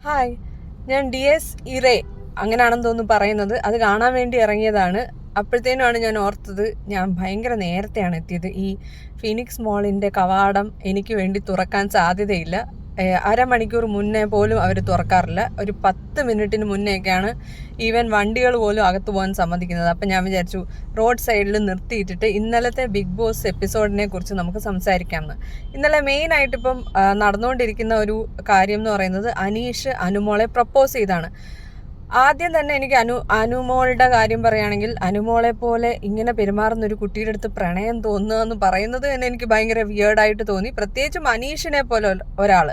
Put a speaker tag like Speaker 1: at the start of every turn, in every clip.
Speaker 1: Hi, ഞാൻ DS ഇറേ അങ്ങനെയാണെന്ന് തോന്നുന്നു പറയുന്നത്. അത് കാണാൻ വേണ്ടി ഇറങ്ങിയതാണ്. അപ്പോഴത്തേനുമാണ് ഞാൻ ഓർത്തത് ഞാൻ ഭയങ്കര നേരത്തെയാണ് എത്തിയത്. ഈ ഫീനിക്സ് മോളിൻ്റെ കവാടം എനിക്ക് വേണ്ടി തുറക്കാൻ സാധ്യതയില്ല. അരമണിക്കൂർ മുന്നേ പോലും അവർ തുറക്കാറില്ല. ഒരു 10 മിനിറ്റിന് മുന്നേയൊക്കെയാണ് ഈവൻ വണ്ടികൾ പോലും അകത്ത് പോകാൻ സമ്മതിക്കുന്നത്. അപ്പം ഞാൻ വിചാരിച്ചു റോഡ് സൈഡിൽ നിർത്തിയിട്ടിട്ട് ഇന്നലത്തെ ബിഗ് ബോസ് എപ്പിസോഡിനെ കുറിച്ച് നമുക്ക് സംസാരിക്കാമെന്ന്. ഇന്നലെ മെയിനായിട്ട് ഇപ്പം നടന്നുകൊണ്ടിരിക്കുന്ന ഒരു കാര്യം എന്ന് പറയുന്നത് അനീഷ് അനുമോളെ പ്രപ്പോസ് ചെയ്താണ്. ആദ്യം തന്നെ എനിക്ക് അനുമോളുടെ കാര്യം പറയുകയാണെങ്കിൽ അനുമോളെ പോലെ ഇങ്ങനെ പെരുമാറുന്ന ഒരു കുട്ടിയുടെ അടുത്ത് പ്രണയം തോന്നുക എന്ന് പറയുന്നത് തന്നെ എനിക്ക് ഭയങ്കര വിയേർഡായിട്ട് തോന്നി. പ്രത്യേകിച്ചും അനീഷിനെ പോലെ ഒരാൾ.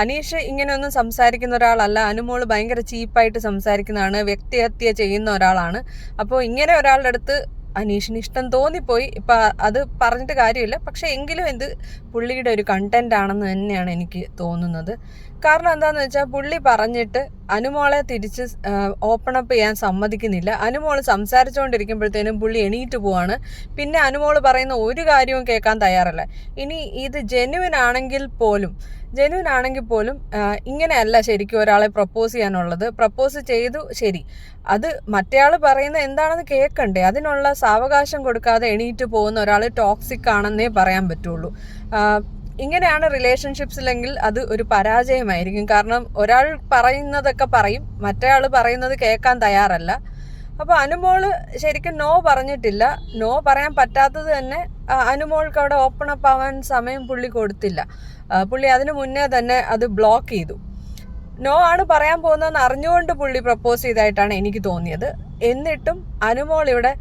Speaker 1: അനീഷ് ഇങ്ങനെയൊന്നും സംസാരിക്കുന്ന ഒരാളല്ല. അനുമോള് ഭയങ്കര ചീപ്പായിട്ട് സംസാരിക്കുന്നതാണ്, വ്യക്തിഹത്യ ചെയ്യുന്ന ഒരാളാണ്. അപ്പോൾ ഇങ്ങനെ ഒരാളുടെ അടുത്ത് അനീഷിന് ഇഷ്ടം തോന്നിപ്പോയി. ഇപ്പം അത് പറഞ്ഞിട്ട് കാര്യമില്ല. പക്ഷേ എങ്കിലും ഇത് പുള്ളിയുടെ ഒരു കണ്ടന്റ് ആണെന്ന് തന്നെയാണ് എനിക്ക് തോന്നുന്നത്. കാരണം എന്താണെന്ന് വെച്ചാൽ പുള്ളി പറഞ്ഞിട്ട് അനുമോളെ തിരിച്ച് ഓപ്പൺ അപ്പ് ചെയ്യാൻ സമ്മതിക്കുന്നില്ല. അനുമോൾ സംസാരിച്ചുകൊണ്ടിരിക്കുമ്പോഴത്തേനും പുള്ളി എണീറ്റ് പോവാണ്. പിന്നെ അനുമോൾ പറയുന്ന ഒരു കാര്യവും കേൾക്കാൻ തയ്യാറല്ല. ഇനി ഇത് ജെന്യുവിൻ ആണെങ്കിൽ പോലും ഇങ്ങനെയല്ല ശരിക്കും ഒരാളെ പ്രപ്പോസ് ചെയ്യാനുള്ളത്. പ്രപ്പോസ് ചെയ്തു, ശരി, അത് മറ്റേയാൾ പറയുന്നത് എന്താണെന്ന് കേൾക്കണ്ടേ? അതിനുള്ള സാവകാശം കൊടുക്കാതെ എണീറ്റ് പോകുന്ന ഒരാൾ ടോക്സിക് ആണെന്നേ പറയാൻ പറ്റുള്ളൂ. ഇങ്ങനെയാണ് റിലേഷൻഷിപ്സിലെങ്കിൽ അത് ഒരു പരാജയമായിരിക്കും. കാരണം ഒരാൾ പറയുന്നതൊക്കെ പറയും, മറ്റേയാൾ പറയുന്നത് കേൾക്കാൻ തയ്യാറല്ല. അപ്പോൾ അനുമോള് ശരിക്കും നോ പറഞ്ഞിട്ടില്ല. നോ പറയാൻ പറ്റാത്തത് തന്നെ അനുമോൾക്ക് അവിടെ ഓപ്പൺ അപ്പ് ആവാൻ സമയം പുള്ളി കൊടുത്തില്ല. പുള്ളി അതിനു മുന്നേ തന്നെ അത് ബ്ലോക്ക് ചെയ്തു. നോ ആണ് പറയാൻ പോകുന്നതെന്ന് അറിഞ്ഞുകൊണ്ട് പുള്ളി പ്രപ്പോസ് ചെയ്തതായിട്ടാണ് എനിക്ക് തോന്നിയത്. എന്നിട്ടും അനുമോൾ ഇവിടെ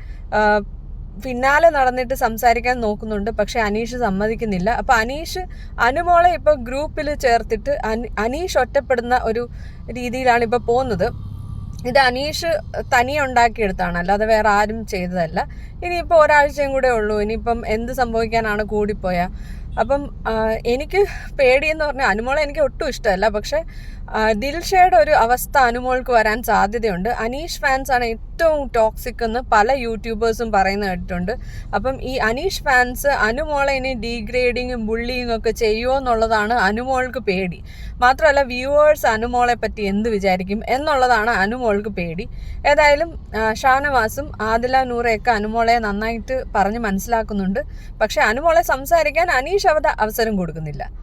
Speaker 1: പിന്നാലെ നടന്നിട്ട് സംസാരിക്കാൻ നോക്കുന്നുണ്ട്. പക്ഷെ അനീഷ് സമ്മതിക്കുന്നില്ല. അപ്പോൾ അനീഷ് അനുമോളെ ഇപ്പോൾ ഗ്രൂപ്പിൽ ചേർത്തിട്ട് അനീഷ് ഒറ്റപ്പെടുന്ന ഒരു രീതിയിലാണ് ഇപ്പോൾ പോകുന്നത്. ഇത് അനീഷ് തനിയെ ഉണ്ടാക്കിയെടുത്താണ്, അല്ലാതെ വേറെ ആരും ചെയ്തതല്ല. ഇനിയിപ്പോൾ ഒരാഴ്ചയും കൂടെ ഉള്ളൂ. ഇനിയിപ്പം എന്ത് സംഭവിക്കാനാണ് കൂടിപ്പോയാൽ. അപ്പം എനിക്ക് പേടിയെന്ന് പറഞ്ഞാൽ അനുമോളെ എനിക്ക് ഒട്ടും ഇഷ്ടമല്ല. പക്ഷെ ദിൽഷയുടെ ഒരു അവസ്ഥ അനുമോൾക്ക് വരാൻ സാധ്യതയുണ്ട്. അനീഷ് ഫാൻസാണ് ഏറ്റവും ടോക്സിക് എന്ന് പല യൂട്യൂബേഴ്സും പറയുന്നത് കേട്ടിട്ടുണ്ട്. അപ്പം ഈ അനീഷ് ഫാൻസ് അനുമോളെ ഇനി ഡീഗ്രേഡിങ്ങും ബുള്ളിങ്ങും ഒക്കെ ചെയ്യുമോ എന്നുള്ളതാണ് അനുമോൾക്ക് പേടി. മാത്രമല്ല വ്യൂവേഴ്സ് അനുമോളെ പറ്റി എന്ത് വിചാരിക്കും എന്നുള്ളതാണ് അനുമോൾക്ക് പേടി. ഏതായാലും ഷാനവാസും ആദില നൂറയൊക്കെ അനുമോളെ നന്നായിട്ട് പറഞ്ഞ് മനസ്സിലാക്കുന്നുണ്ട്. പക്ഷെ അനുമോളെ സംസാരിക്കാൻ അനീഷ് അവസരം കൊടുക്കുന്നില്ല.